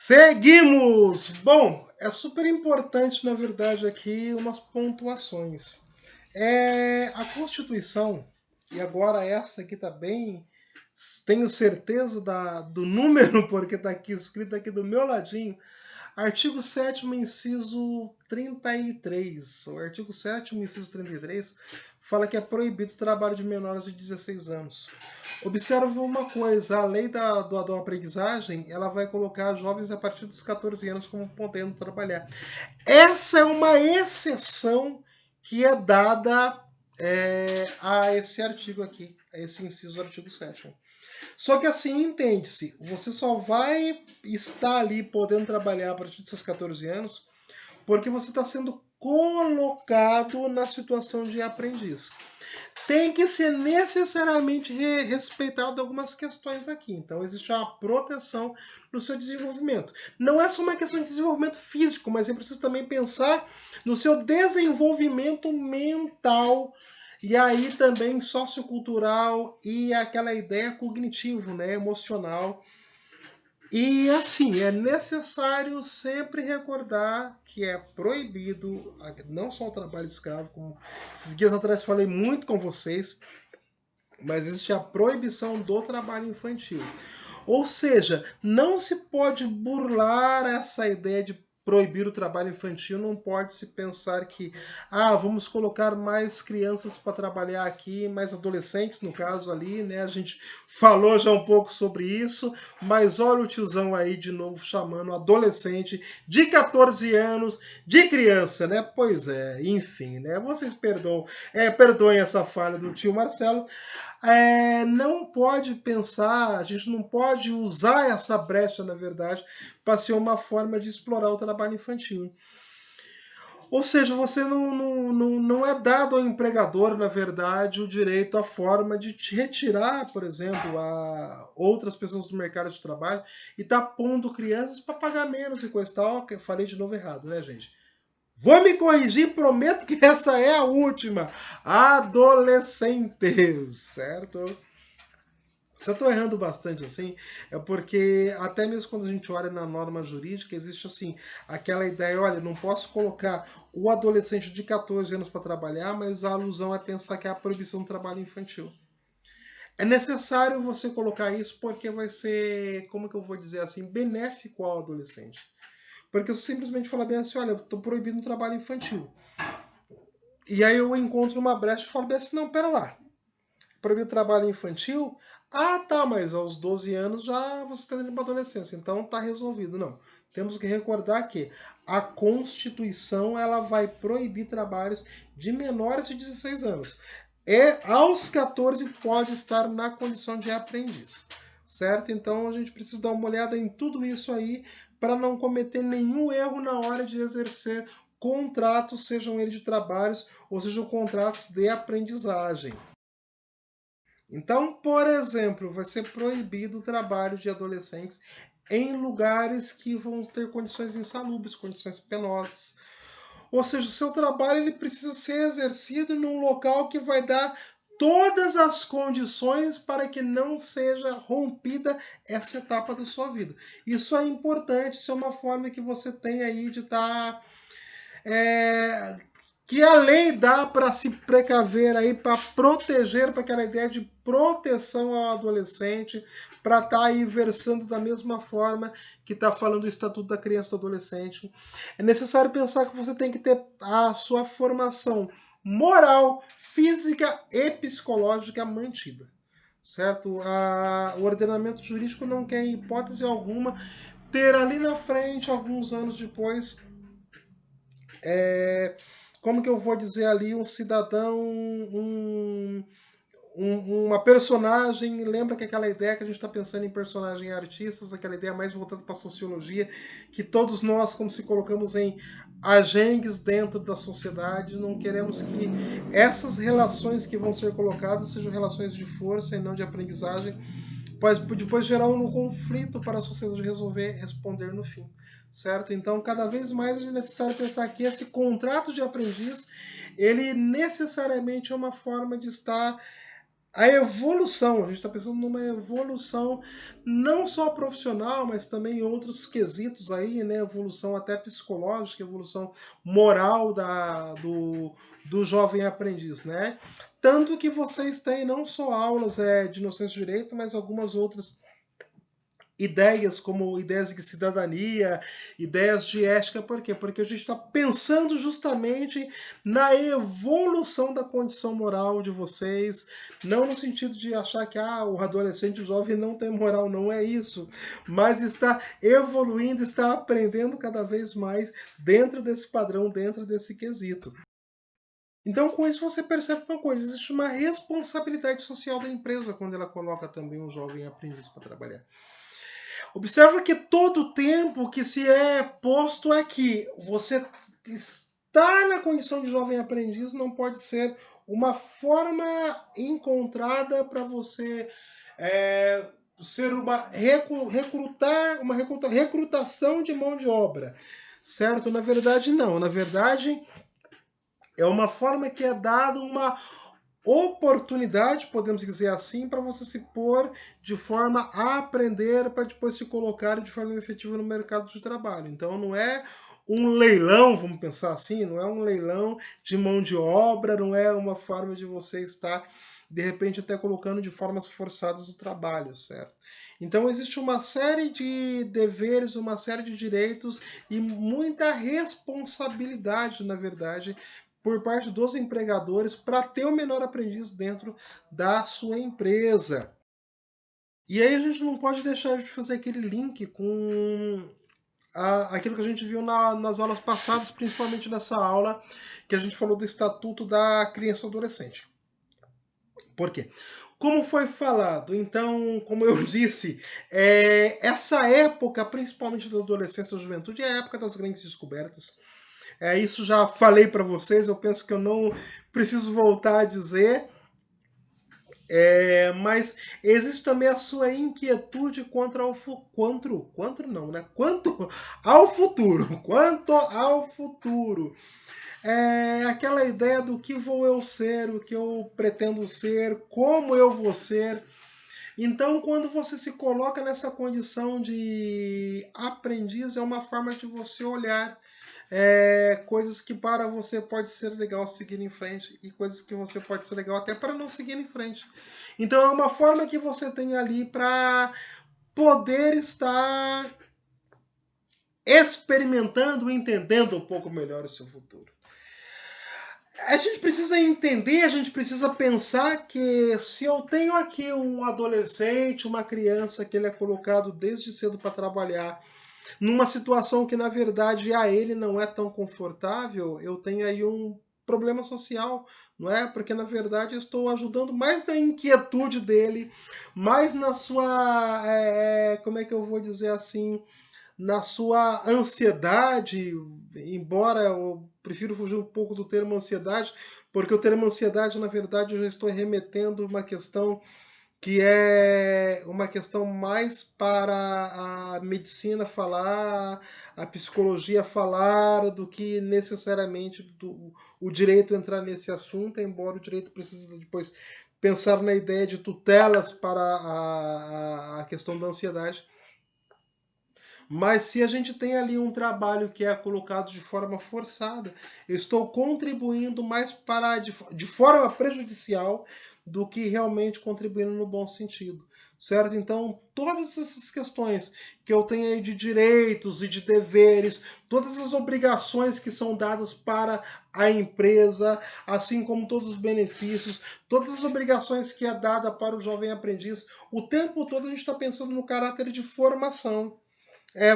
Seguimos! Bom, é super importante, na verdade, aqui umas pontuações. A Constituição, e agora essa aqui tá bem. Tenho certeza do número, porque está aqui escrito aqui do meu ladinho. Artigo 7º, inciso 33. O artigo 7º, inciso 33, fala que é proibido o trabalho de menores de 16 anos. Observa uma coisa, a lei da aprendizagem, ela vai colocar jovens a partir dos 14 anos como podendo trabalhar. Essa é uma exceção que é dada a esse artigo aqui, a esse inciso do artigo 7º. Só que assim, entende-se, você só vai estar ali podendo trabalhar a partir dos seus 14 anos porque você está sendo colocado na situação de aprendiz. Tem que ser necessariamente respeitado algumas questões aqui. Então, existe uma proteção no seu desenvolvimento. Não é só uma questão de desenvolvimento físico, mas é preciso também pensar no seu desenvolvimento mental e aí também sociocultural e aquela ideia cognitivo, né, emocional. E assim, é necessário sempre recordar que é proibido, não só o trabalho escravo, como esses dias atrás falei muito com vocês, mas existe a proibição do trabalho infantil. Ou seja, não se pode burlar essa ideia de proibir o trabalho infantil, não pode se pensar que vamos colocar mais crianças para trabalhar aqui, mais adolescentes no caso ali, né? A gente falou já um pouco sobre isso, mas olha o tiozão aí de novo chamando adolescente de 14 anos de criança, né? Pois é, enfim, né? Vocês perdoem essa falha do tio Marcelo. Não pode pensar, a gente não pode usar essa brecha, na verdade, para ser uma forma de explorar o trabalho infantil. Ou seja, você não é dado ao empregador, na verdade, o direito, a forma de te retirar, por exemplo, a outras pessoas do mercado de trabalho e tá pondo crianças para pagar menos e coisa e tal. Eu falei de novo errado, né, gente? Vou me corrigir, prometo que essa é a última. Adolescentes, certo? Se eu estou errando bastante assim, é porque até mesmo quando a gente olha na norma jurídica, existe assim, aquela ideia, olha, não posso colocar o adolescente de 14 anos para trabalhar, mas a alusão é pensar que é a proibição do trabalho infantil. É necessário você colocar isso porque vai ser, como que eu vou dizer assim, benéfico ao adolescente. Porque eu simplesmente falar bem assim, olha, eu estou proibindo o trabalho infantil. E aí eu encontro uma brecha e falo bem assim, não, pera lá, proibir o trabalho infantil? Ah, tá, mas aos 12 anos já você está indo para adolescência, então tá resolvido. Não. Temos que recordar que a Constituição ela vai proibir trabalhos de menores de 16 anos. Aos 14 pode estar na condição de aprendiz. Certo? Então a gente precisa dar uma olhada em tudo isso aí para não cometer nenhum erro na hora de exercer contratos, sejam eles de trabalhos ou sejam contratos de aprendizagem. Então, por exemplo, vai ser proibido o trabalho de adolescentes em lugares que vão ter condições insalubres, condições penosas. Ou seja, o seu trabalho ele precisa ser exercido num local que vai dar todas as condições para que não seja rompida essa etapa da sua vida. Isso é importante, isso é uma forma que você tem aí de estar que a lei dá para se precaver aí, para proteger, para aquela ideia de proteção ao adolescente, para estar aí versando da mesma forma que está falando o Estatuto da Criança e do Adolescente. É necessário pensar que você tem que ter a sua formação moral, física e psicológica mantida. Certo? O ordenamento jurídico não quer, em hipótese alguma, ter ali na frente, alguns anos depois, como que eu vou dizer ali, um cidadão, uma personagem, lembra que aquela ideia que a gente está pensando em personagem artistas, aquela ideia mais voltada para a sociologia, que todos nós, como se colocamos em agengues dentro da sociedade, não queremos que essas relações que vão ser colocadas sejam relações de força e não de aprendizagem, pode depois gerar um conflito para a sociedade resolver responder no fim, certo? Então, cada vez mais é necessário pensar que esse contrato de aprendiz, ele necessariamente é uma forma de estar a evolução, a gente está pensando numa evolução não só profissional, mas também em outros quesitos aí, né? Evolução até psicológica, evolução moral do jovem aprendiz, né? Tanto que vocês têm não só aulas de noções de direito, mas algumas outras ideias como ideias de cidadania, ideias de ética, por quê? Porque a gente está pensando justamente na evolução da condição moral de vocês, não no sentido de achar que o adolescente, o jovem não tem moral, não é isso, mas está evoluindo, está aprendendo cada vez mais dentro desse padrão, dentro desse quesito. Então, com isso, você percebe uma coisa: existe uma responsabilidade social da empresa quando ela coloca também um jovem aprendiz para trabalhar. Observa que todo o tempo que se é posto aqui, você está na condição de jovem aprendiz, não pode ser uma forma encontrada para você ser uma recrutação de mão de obra, certo? Na verdade, não. Na verdade, é uma forma que é dada uma oportunidade, podemos dizer assim, para você se pôr de forma a aprender para depois se colocar de forma efetiva no mercado de trabalho. Então não é um leilão, vamos pensar assim, não é um leilão de mão de obra, não é uma forma de você estar de repente até colocando de formas forçadas o trabalho, certo? Então existe uma série de deveres, uma série de direitos e muita responsabilidade, na verdade, por parte dos empregadores para ter o menor aprendiz dentro da sua empresa. E aí a gente não pode deixar de fazer aquele link com aquilo que a gente viu nas aulas passadas, principalmente nessa aula que a gente falou do Estatuto da Criança e Adolescente. Por quê? Como foi falado, então, como eu disse, essa época, principalmente da adolescência e da juventude, é a época das grandes descobertas. Isso já falei para vocês, eu penso que eu não preciso voltar a dizer, mas existe também a sua inquietude quanto ao futuro, quanto ao futuro. Aquela ideia do que vou eu ser, o que eu pretendo ser, como eu vou ser. Então, quando você se coloca nessa condição de aprendiz, é uma forma de você olhar coisas que para você pode ser legal seguir em frente e coisas que você pode ser legal até para não seguir em frente. Então, é uma forma que você tem ali para poder estar experimentando, entendendo um pouco melhor o seu futuro. A gente precisa entender, a gente precisa pensar que se eu tenho aqui um adolescente, uma criança que ele é colocado desde cedo para trabalhar, numa situação que na verdade a ele não é tão confortável, eu tenho aí um problema social, não é? Porque na verdade eu estou ajudando mais na inquietude dele, mais na sua, como é que eu vou dizer assim, na sua ansiedade, embora eu prefiro fugir um pouco do termo ansiedade, porque o termo ansiedade, na verdade, eu já estou remetendo uma questão que é uma questão mais para a medicina falar, a psicologia falar, do que necessariamente o direito entrar nesse assunto, embora o direito precise depois pensar na ideia de tutelas para a questão da ansiedade. Mas se a gente tem ali um trabalho que é colocado de forma forçada, eu estou contribuindo mais para de forma prejudicial do que realmente contribuindo no bom sentido, certo? Então, todas essas questões que eu tenho aí de direitos e de deveres, todas as obrigações que são dadas para a empresa, assim como todos os benefícios, todas as obrigações que é dada para o jovem aprendiz, o tempo todo a gente está pensando no caráter de formação.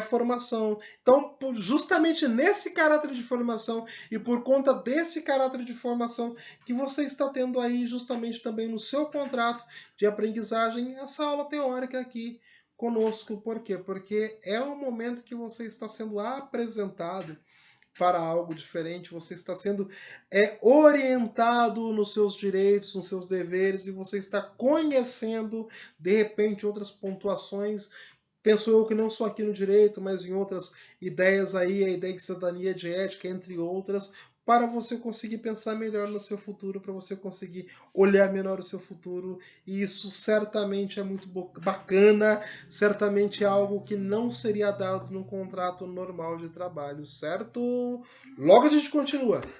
Formação. Então, justamente nesse caráter de formação e por conta desse caráter de formação que você está tendo aí justamente também no seu contrato de aprendizagem essa aula teórica aqui conosco. Por quê? Porque é um momento que você está sendo apresentado para algo diferente, você está sendo orientado nos seus direitos, nos seus deveres, e você está conhecendo, de repente, outras pontuações. Penso eu que não só aqui no direito, mas em outras ideias aí, a ideia de cidadania, de ética, entre outras, para você conseguir pensar melhor no seu futuro, para você conseguir olhar melhor o seu futuro, e isso certamente é muito bacana, certamente é algo que não seria dado num contrato normal de trabalho, certo? Logo a gente continua.